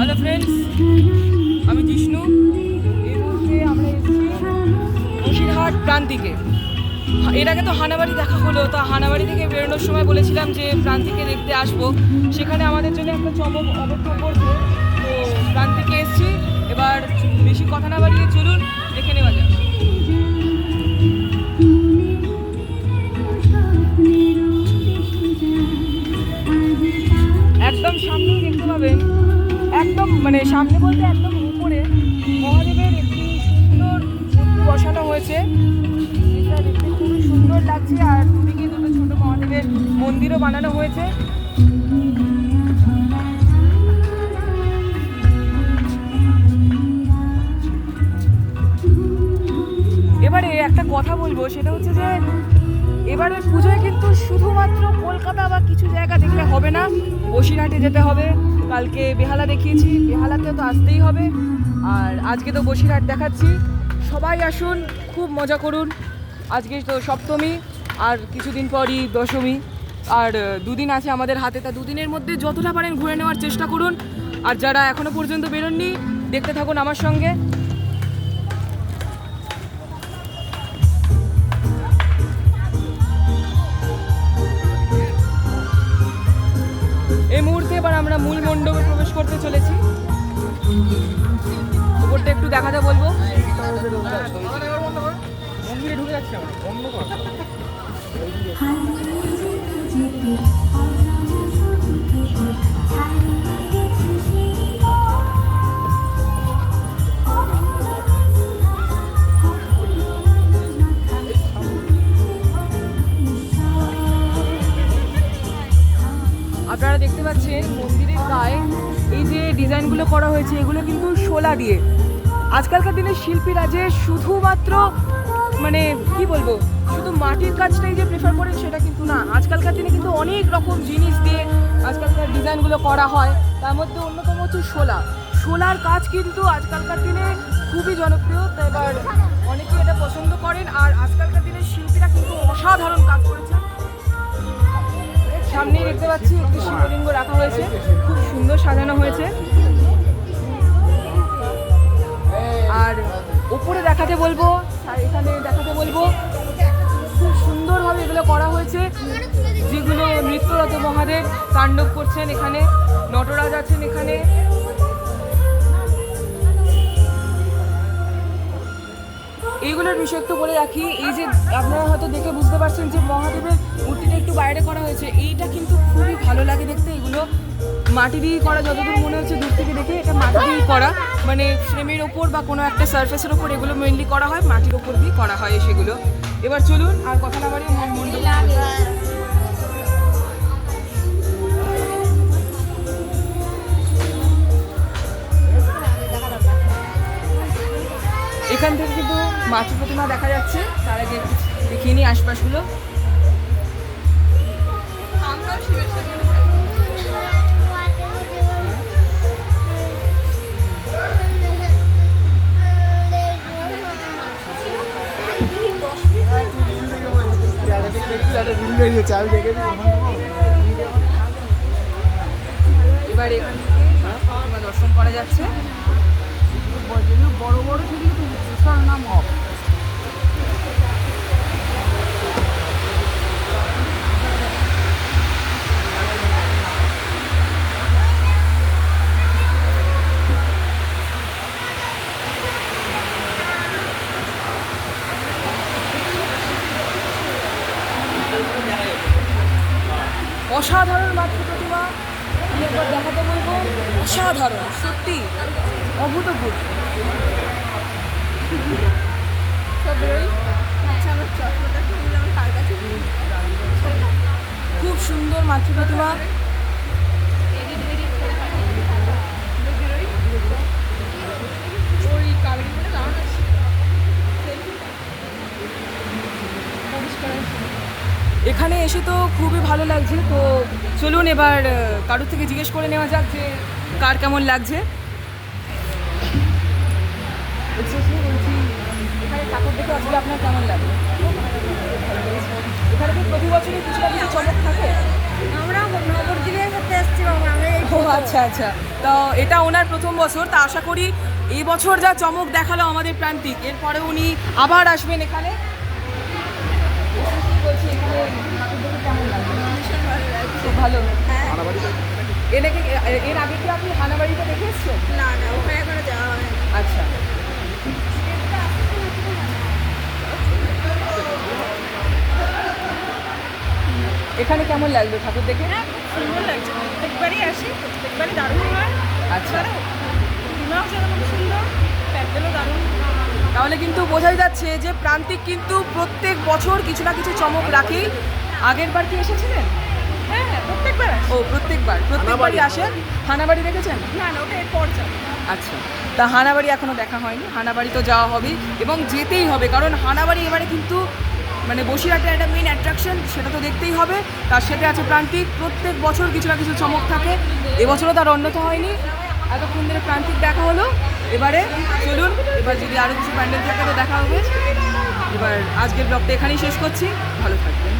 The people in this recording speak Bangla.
হ্যালো ফ্রেন্ডস, আমি জিষ্ণু। এই মুহূর্তে আমরা এসেছি বসিরহাট প্রান্তিকে। এর আগে তো হানাবাড়ি দেখা হলো, তো হানাবাড়ি থেকে বেরোনোর সময় বলেছিলাম যে প্রান্তিকে দেখতে আসবো। সেখানে আমাদের জন্য একটা চমক অপেক্ষা করছে, তো প্রান্তিকে এসেছি। এবার বেশি কথা না বাড়িয়ে চলুন দেখে নেওয়া যাক। একদম সামনেই দেখতে পাবেন, একদম মানে সামনে বলতে একদম উপরে মহাদেবের একটি সুন্দর মূর্তি বসানো হয়েছে। এটা দেখতে খুবই সুন্দর লাগছে, আর দুদিকে দুটো ছোট মহাদেবের মন্দিরও বানানো হয়েছে। এবারে একটা কথা বলবো, সেটা হচ্ছে যে এবারের পুজোয় কিন্তু শুধুমাত্র কলকাতা বা কিছু জায়গা দেখলে হবে না, বসিরহাটে যেতে হবে। কালকে বেহালা দেখিয়েছি, বেহালাতেও তো আসতেই হবে, আর আজকে তো বসিরহাট দেখাচ্ছি। সবাই আসুন, খুব মজা করুন। আজকে তো সপ্তমী, আর কিছুদিন পরই দশমী, আর দুদিন আছে আমাদের হাতে। তা দুদিনের মধ্যে যতটা পারেন ঘুরে নেওয়ার চেষ্টা করুন। আর যারা এখনো পর্যন্ত বেরোননি, দেখতে থাকুন আমার সঙ্গে। এই মুহূর্তে এবার আমরা মূল মণ্ডপে প্রবেশ করতে চলেছি। উপরটা একটু দেখাতে বলবো। মন্দিরে ঢুকে যাচ্ছি আমরা, বন্ধ কর। আপনারা দেখতে পাচ্ছেন মন্দিরের গায়ে এই যে ডিজাইনগুলো করা হয়েছে, এগুলো কিন্তু শোলা দিয়ে। আজকালকার দিনে শিল্পীরা যে শুধুমাত্র মানে কি বলবো, শুধু মাটির কাজটাই যে প্রেফার করেন সেটা কিন্তু না। আজকালকার দিনে কিন্তু অনেক রকম জিনিস দিয়ে আজকালকার ডিজাইনগুলো করা হয়। তার মধ্যে অন্যতম হচ্ছে শোলা। শোলার কাজ কিন্তু আজকালকার দিনে খুবই জনপ্রিয়, তাই এবার অনেকে এটা পছন্দ করেন। আর আজকালকার দিনের শিল্পীরা কিন্তু অসাধারণ কাজ করেছে। সামনেই দেখতে পাচ্ছি একটি শিবলিঙ্গ রাখা হয়েছে, খুব সুন্দর সাজানো হয়েছে। আর উপরে দেখাতে বলবো, এখানে দেখাতে বলবো, খুব সুন্দরভাবে এগুলো করা হয়েছে, যেগুলো নৃত্যরত মহাদেব তাণ্ডব করছেন। এখানে নটরাজ আছেন। এখানে এইগুলোর বিষয় একটু বলে রাখি। এই যে আপনারা হয়তো দেখে বুঝতে পারছেন যে মহাদেবের মূর্তিটা একটু বাইরে করা হয়েছে, এইটা কিন্তু খুবই ভালো লাগে দেখতে। এগুলো মাটি দিয়েই করা, যতদূর মনে হচ্ছে দূর থেকে দেখে এটা মাটি দিয়েই করা, মানে ফ্রেমের ওপর বা কোনো একটা সারফেসের ওপর এগুলো মেনলি করা হয়, মাটির ওপর দিয়ে করা হয় সেগুলো। এবার চলুন আর কথা না বাড়িয়ে এখান থেকে কিন্তু মাতৃ প্রতিমা দেখা যাচ্ছে। তার আগে দেখিয়ে নিই আশপাশগুলো। এবার এখান থেকে প্রতিমা দর্শন করা যাচ্ছে। বড় বড় নাম অসাধারণ মাতৃ প্রতিমা, একবার দেখাতে বলবো। অসাধারণ, সত্যি অভূতপূর্ব। খুব সুন্দর মাতৃ প্রতিমা। এখানে এসে তো খুবই ভালো লাগছে। তো চলুন এবার কারোর থেকে জিজ্ঞেস করে নেওয়া যাক যে কার কেমন লাগছে। বলছি, এখানে ঠাকুর দেখে আসলে আপনার কেমন লাগে? এখানে কি প্রতি বছরই কিছু না কিছু চমক থাকে? আমরা নবদ্বীপে দেখতে এসেছি বাবা, আমি এই ও আচ্ছা আচ্ছা, তো এটা ওনার প্রথম বছর, তা আশা করি এই বছর যা চমক দেখালো আমাদের প্রান্তিক, এরপরে উনি আবার আসবেন এখানে। বলছি এখানে ঠাকুর দেখে কেমন লাগবে? ভীষণ ভালো লাগছে। খুব ভালো। হ্যাঁ, এর আগে কি আপনি হানাবাড়িতে দেখে এসছেন? না না, ওখানে এখনো যাওয়া হয়নি। আচ্ছা, এখানে কেমন লাগলো ঠাকুর দেখে? হ্যাঁ, খুব সুন্দর লাগছে, প্রত্যেকবারই আসি, প্রত্যেকবারই দারুণ হয়। আচ্ছা, প্রতিমাও সেরকম সুন্দর, প্যান্ডেলও দারুণ। তাহলে কিন্তু বোঝাই যাচ্ছে যে প্রান্তিক কিন্তু প্রত্যেক বছর কিছু না কিছু চমক রাখেই। আগের বার কি এসেছিলেন? হ্যাঁ হ্যাঁ, প্রত্যেকবার আসি। ও প্রত্যেকবারই আসেন। হানাবাড়ি দেখেছেন? না না, ওটা এরপর যাবো। আচ্ছা, তা হানাবাড়ি এখনো দেখা হয়নি, হানাবাড়ি তো যাওয়া হবে এবং যেতেই হবে, কারণ হানাবাড়ি এবারে কিন্তু মানে বসিরহাটের একটা মেইন অ্যাট্রাকশন, সেটা তো দেখতেই হবে। তার সাথে আছে প্রান্তিক, প্রত্যেক বছর কিছু না কিছু চমক থাকে, এবছরও তার অন্যথা হয়নি। এতক্ষণ ধরে প্রান্তিক দেখা হলো, এবারে চলুন, এবার যদি আরও কিছু প্যান্ডেল থাকে তো দেখা হবে। এবার আজকের ব্লগটা এখানেই শেষ করছি, ভালো থাকবেন।